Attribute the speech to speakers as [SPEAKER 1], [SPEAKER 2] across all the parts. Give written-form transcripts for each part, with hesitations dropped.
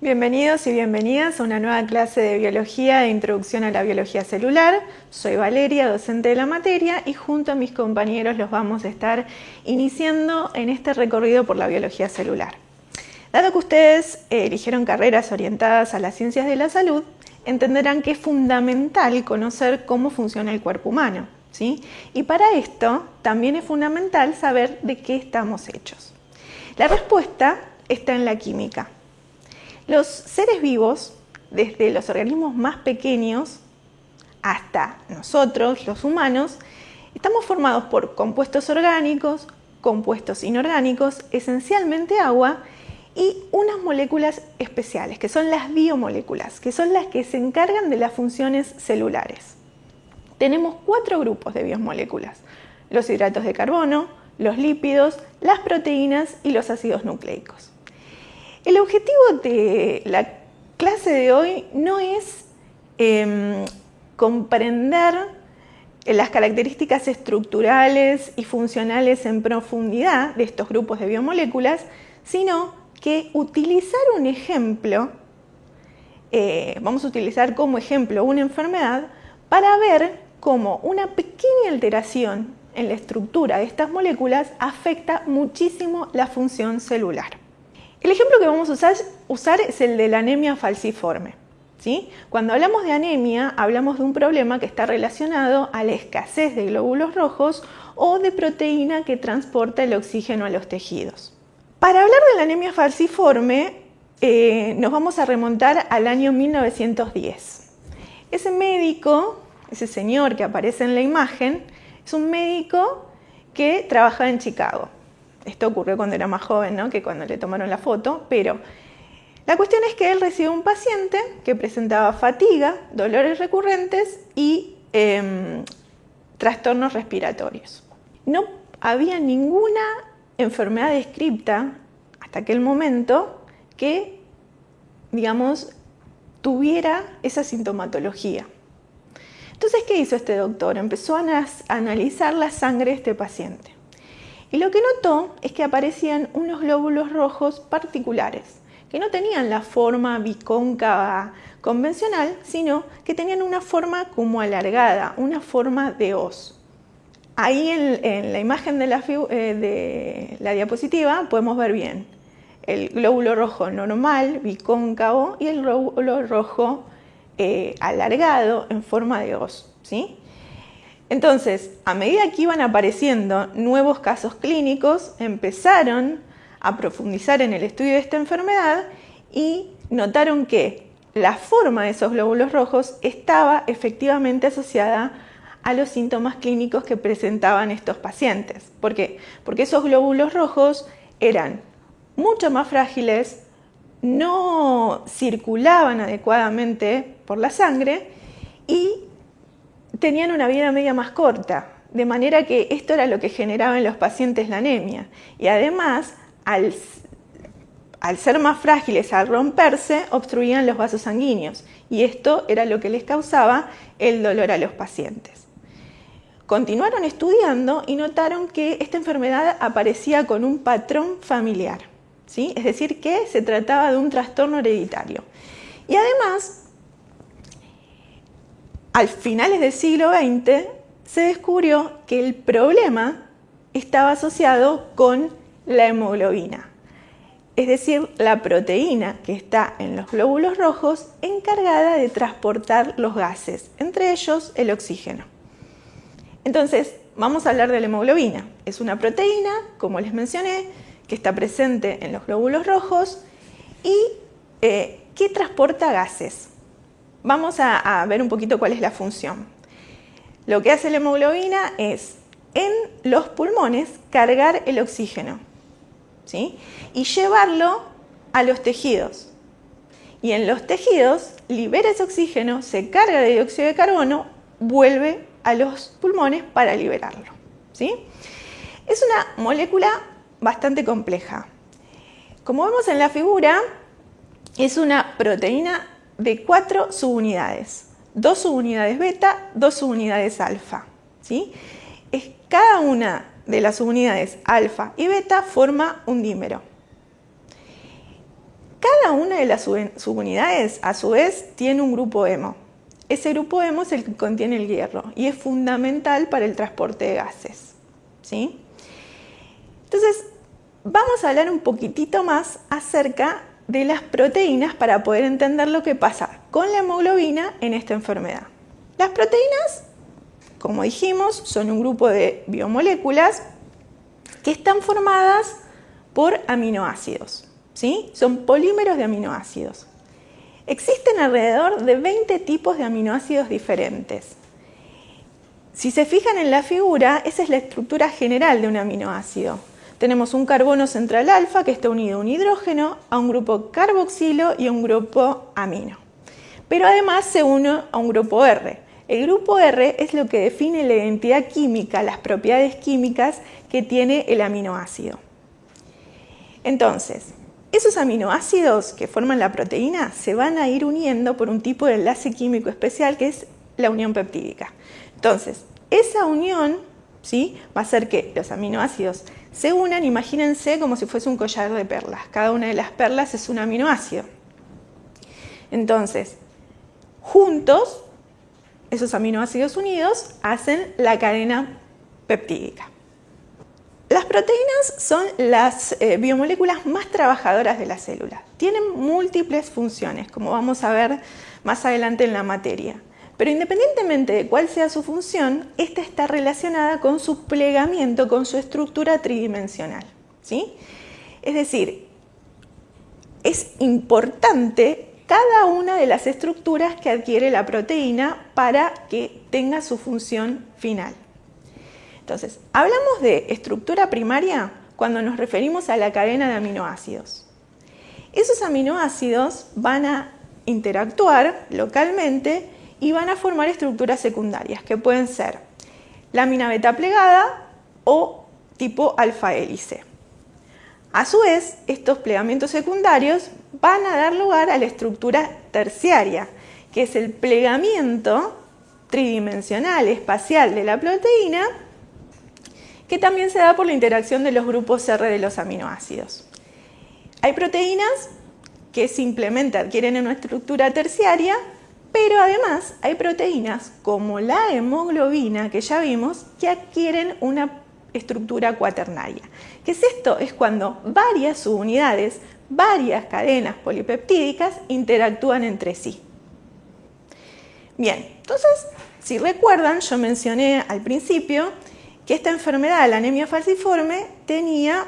[SPEAKER 1] Bienvenidos y bienvenidas a una nueva clase de Biología e Introducción a la Biología Celular. Soy Valeria, docente de la materia, y junto a mis compañeros los vamos a estar iniciando en este recorrido por la biología celular. Dado que ustedes eligieron carreras orientadas a las ciencias de la salud, entenderán que es fundamental conocer cómo funciona el cuerpo humano, ¿sí? Y para esto también es fundamental saber de qué estamos hechos. La respuesta está en la química. Los seres vivos, desde los organismos más pequeños hasta nosotros, los humanos, estamos formados por compuestos orgánicos, compuestos inorgánicos, esencialmente agua, y unas moléculas especiales, que son las biomoléculas, que son las que se encargan de las funciones celulares. Tenemos 4 grupos de biomoléculas: los hidratos de carbono, los lípidos, las proteínas y los ácidos nucleicos. El objetivo de la clase de hoy no es comprender las características estructurales y funcionales en profundidad de estos grupos de biomoléculas, sino que utilizar un ejemplo, vamos a utilizar como ejemplo una enfermedad para ver cómo una pequeña alteración en la estructura de estas moléculas afecta muchísimo la función celular. El ejemplo que vamos a usar es el de la anemia falciforme, ¿sí? Cuando hablamos de anemia, hablamos de un problema que está relacionado a la escasez de glóbulos rojos o de proteína que transporta el oxígeno a los tejidos. Para hablar de la anemia falciforme, nos vamos a remontar al año 1910. Ese médico, ese señor que aparece en la imagen, es un médico que trabajaba en Chicago. Esto ocurrió cuando era más joven, ¿no?, que cuando le tomaron la foto, pero la cuestión es que él recibió un paciente que presentaba fatiga, dolores recurrentes y trastornos respiratorios. No había ninguna enfermedad descrita hasta aquel momento que, digamos, tuviera esa sintomatología. Entonces, ¿qué hizo este doctor? Empezó a analizar la sangre de este paciente. Y lo que notó es que aparecían unos glóbulos rojos particulares, que no tenían la forma bicóncava convencional, sino que tenían una forma como alargada, una forma de hoz. Ahí en la imagen de la diapositiva podemos ver bien el glóbulo rojo normal, bicóncavo, y el glóbulo rojo alargado en forma de hoz, ¿sí? Entonces, a medida que iban apareciendo nuevos casos clínicos, empezaron a profundizar en el estudio de esta enfermedad y notaron que la forma de esos glóbulos rojos estaba efectivamente asociada a los síntomas clínicos que presentaban estos pacientes. ¿Por qué? Porque esos glóbulos rojos eran mucho más frágiles, no circulaban adecuadamente por la sangre y tenían una vida media más corta, de manera que esto era lo que generaba en los pacientes la anemia. Y además, al ser más frágiles, al romperse, obstruían los vasos sanguíneos, y esto era lo que les causaba el dolor a los pacientes. Continuaron estudiando y notaron que esta enfermedad aparecía con un patrón familiar, ¿sí? Es decir, que se trataba de un trastorno hereditario. Y además, al finales del siglo XX se descubrió que el problema estaba asociado con la hemoglobina, es decir, la proteína que está en los glóbulos rojos encargada de transportar los gases, entre ellos el oxígeno. Entonces, vamos a hablar de la hemoglobina. Es una proteína, como les mencioné, que está presente en los glóbulos rojos y que transporta gases. Vamos a ver un poquito cuál es la función. Lo que hace la hemoglobina es, en los pulmones, cargar el oxígeno, ¿sí?, y llevarlo a los tejidos. Y en los tejidos libera ese oxígeno, se carga de dióxido de carbono, vuelve a los pulmones para liberarlo, ¿sí? Es una molécula bastante compleja. Como vemos en la figura, es una proteína de 4 subunidades, 2 subunidades beta, 2 subunidades alfa, ¿sí? Cada una de las subunidades alfa y beta forma un dímero. cada una de las subunidades, a su vez, tiene un grupo hemo. Ese grupo hemo es el que contiene el hierro y es fundamental para el transporte de gases, ¿sí? Entonces, vamos a hablar un poquitito más acerca de las proteínas para poder entender lo que pasa con la hemoglobina en esta enfermedad. Las proteínas, como dijimos, son un grupo de biomoléculas que están formadas por aminoácidos, ¿sí? Son polímeros de aminoácidos. Existen alrededor de 20 tipos de aminoácidos diferentes. Si se fijan en la figura, esa es la estructura general de un aminoácido. Tenemos un carbono central alfa que está unido a un hidrógeno, a un grupo carboxilo y a un grupo amino. Pero además se une a un grupo R. El grupo R es lo que define la identidad química, las propiedades químicas que tiene el aminoácido. Entonces, esos aminoácidos que forman la proteína se van a ir uniendo por un tipo de enlace químico especial que es la unión peptídica. Entonces, esa unión, ¿sí?, va a hacer que los aminoácidos se unan, imagínense como si fuese un collar de perlas. Cada una de las perlas es un aminoácido. Entonces, juntos, esos aminoácidos unidos hacen la cadena peptídica. Las proteínas son las biomoléculas más trabajadoras de la célula. Tienen múltiples funciones, como vamos a ver más adelante en la materia. Pero independientemente de cuál sea su función, esta está relacionada con su plegamiento, con su estructura tridimensional, ¿sí? Es decir, es importante cada una de las estructuras que adquiere la proteína para que tenga su función final. Entonces, hablamos de estructura primaria cuando nos referimos a la cadena de aminoácidos. Esos aminoácidos van a interactuar localmente y van a formar estructuras secundarias, que pueden ser lámina beta plegada o tipo alfa hélice. A su vez, estos plegamientos secundarios van a dar lugar a la estructura terciaria, que es el plegamiento tridimensional espacial de la proteína, que también se da por la interacción de los grupos R de los aminoácidos. Hay proteínas que simplemente adquieren una estructura terciaria, pero además hay proteínas como la hemoglobina, que ya vimos, que adquieren una estructura cuaternaria. ¿Qué es esto? Es cuando varias subunidades, varias cadenas polipeptídicas interactúan entre sí. Bien, entonces, si recuerdan, yo mencioné al principio que esta enfermedad, la anemia falciforme, era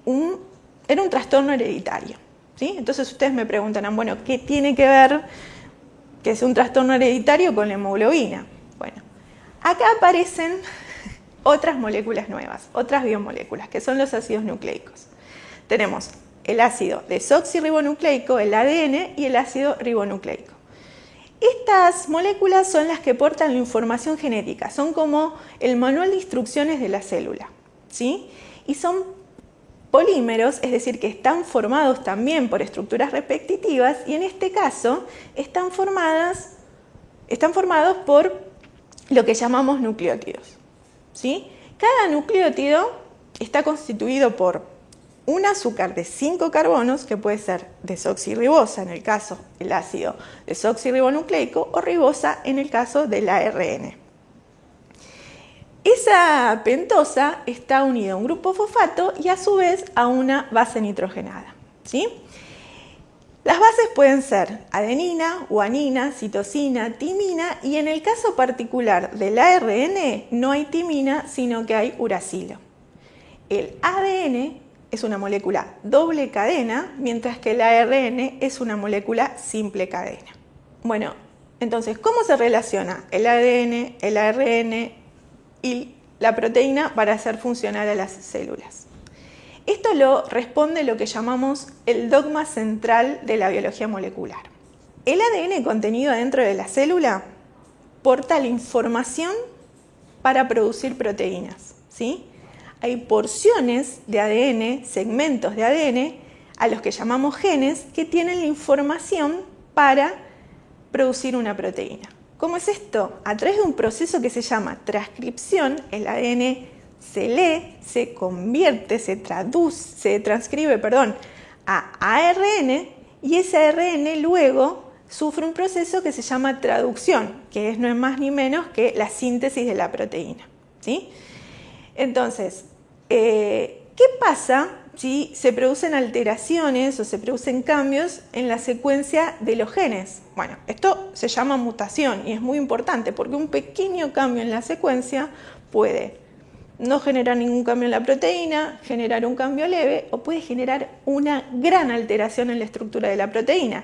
[SPEAKER 1] un trastorno hereditario, ¿sí? Entonces ustedes me preguntarán, bueno, ¿qué tiene que ver que es un trastorno hereditario con la hemoglobina? Bueno, acá aparecen otras moléculas nuevas, otras biomoléculas, que son los ácidos nucleicos. Tenemos el ácido desoxirribonucleico, el ADN, y el ácido ribonucleico. Estas moléculas son las que portan la información genética, son como el manual de instrucciones de la célula, ¿sí? Y son polímeros, es decir, que están formados también por estructuras repetitivas y en este caso están formados por lo que llamamos nucleótidos, ¿sí? Cada nucleótido está constituido por un azúcar de 5 carbonos, que puede ser desoxirribosa en el caso del ácido desoxirribonucleico o ribosa en el caso del ARN. Esa pentosa está unida a un grupo fosfato y a su vez a una base nitrogenada, ¿sí? Las bases pueden ser adenina, guanina, citosina, timina y en el caso particular del ARN no hay timina sino que hay uracilo. El ADN es una molécula doble cadena, mientras que el ARN es una molécula simple cadena. Bueno, entonces, ¿cómo se relaciona el ADN, el ARN y la proteína para hacer funcionar a las células? Esto lo responde lo que llamamos el dogma central de la biología molecular. El ADN contenido dentro de la célula porta la información para producir proteínas, ¿sí? Hay porciones de ADN, segmentos de ADN, a los que llamamos genes, que tienen la información para producir una proteína. ¿Cómo es esto? A través de un proceso que se llama transcripción, el ADN se lee, se convierte, se transcribe a ARN y ese ARN luego sufre un proceso que se llama traducción, que no es más ni menos que la síntesis de la proteína, ¿sí? Entonces, ¿qué pasa si se producen alteraciones o se producen cambios en la secuencia de los genes? Bueno, esto se llama mutación y es muy importante porque un pequeño cambio en la secuencia puede no generar ningún cambio en la proteína, generar un cambio leve o puede generar una gran alteración en la estructura de la proteína.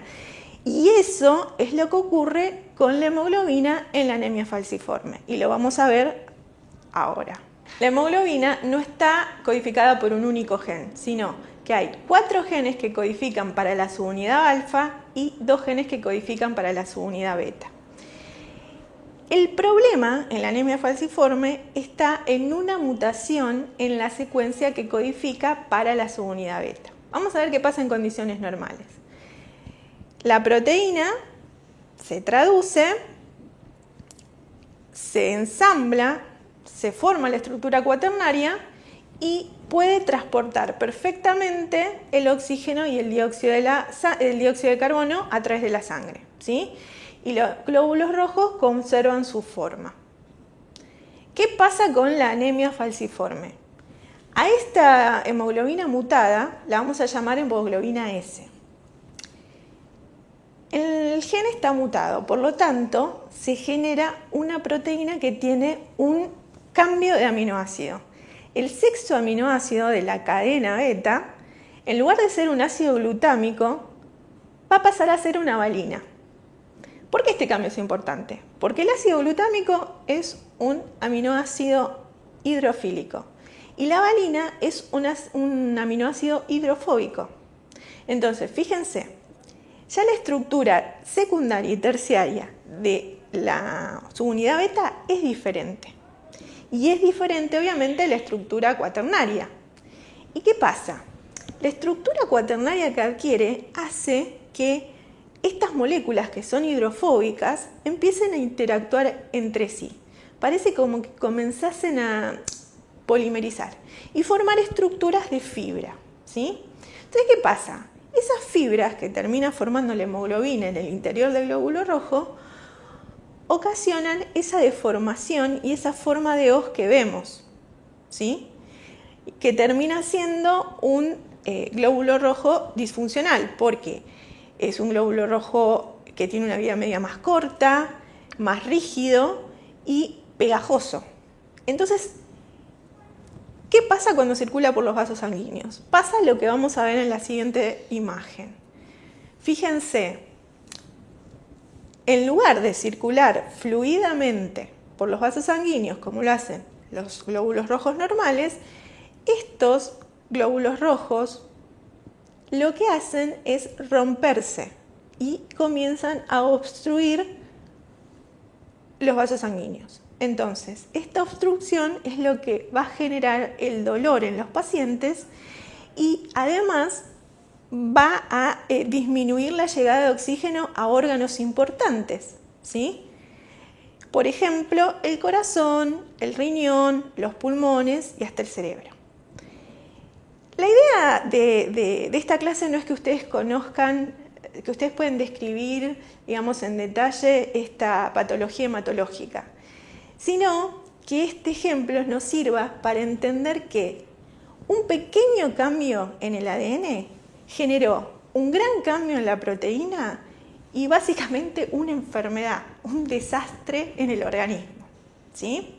[SPEAKER 1] Y eso es lo que ocurre con la hemoglobina en la anemia falciforme y lo vamos a ver ahora. La hemoglobina no está codificada por un único gen, sino que hay 4 genes que codifican para la subunidad alfa y 2 genes que codifican para la subunidad beta. El problema en la anemia falciforme está en una mutación en la secuencia que codifica para la subunidad beta. Vamos a ver qué pasa en condiciones normales. La proteína se traduce, se ensambla, se forma la estructura cuaternaria y puede transportar perfectamente el oxígeno y el dióxido de carbono a través de la sangre, ¿sí? Y los glóbulos rojos conservan su forma. ¿Qué pasa con la anemia falciforme? A esta hemoglobina mutada la vamos a llamar hemoglobina S. El gen está mutado, por lo tanto, se genera una proteína que tiene un cambio de aminoácido. El sexto aminoácido de la cadena beta, en lugar de ser un ácido glutámico, va a pasar a ser una valina. ¿Por qué este cambio es importante? Porque el ácido glutámico es un aminoácido hidrofílico y la valina es un aminoácido hidrofóbico. Entonces, fíjense, ya la estructura secundaria y terciaria de la subunidad beta es diferente. Y es diferente, obviamente, la estructura cuaternaria. ¿Y qué pasa? La estructura cuaternaria que adquiere hace que estas moléculas que son hidrofóbicas empiecen a interactuar entre sí. Parece como que comenzasen a polimerizar y formar estructuras de fibra, ¿sí? Entonces, ¿qué pasa? Esas fibras que terminan formando la hemoglobina en el interior del glóbulo rojo ocasionan esa deformación y esa forma de hoz que vemos, ¿sí? Que termina siendo un glóbulo rojo disfuncional, porque es un glóbulo rojo que tiene una vida media más corta, más rígido y pegajoso. Entonces, ¿qué pasa cuando circula por los vasos sanguíneos? Pasa lo que vamos a ver en la siguiente imagen. Fíjense, en lugar de circular fluidamente por los vasos sanguíneos, como lo hacen los glóbulos rojos normales, estos glóbulos rojos lo que hacen es romperse y comienzan a obstruir los vasos sanguíneos. Entonces, esta obstrucción es lo que va a generar el dolor en los pacientes y además va a disminuir la llegada de oxígeno a órganos importantes, ¿sí? Por ejemplo, el corazón, el riñón, los pulmones y hasta el cerebro. La idea de esta clase no es que ustedes conozcan, que ustedes pueden describir, digamos, en detalle esta patología hematológica, sino que este ejemplo nos sirva para entender que un pequeño cambio en el ADN generó un gran cambio en la proteína y básicamente una enfermedad, un desastre en el organismo, ¿sí?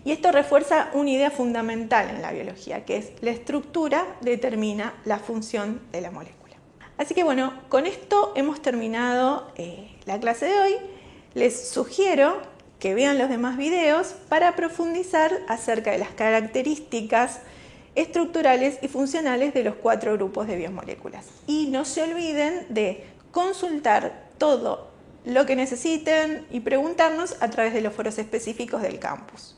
[SPEAKER 1] Y esto refuerza una idea fundamental en la biología, que es la estructura determina la función de la molécula. Así que bueno, con esto hemos terminado la clase de hoy. Les sugiero que vean los demás videos para profundizar acerca de las características estructurales y funcionales de los 4 grupos de biomoléculas. Y no se olviden de consultar todo lo que necesiten y preguntarnos a través de los foros específicos del campus.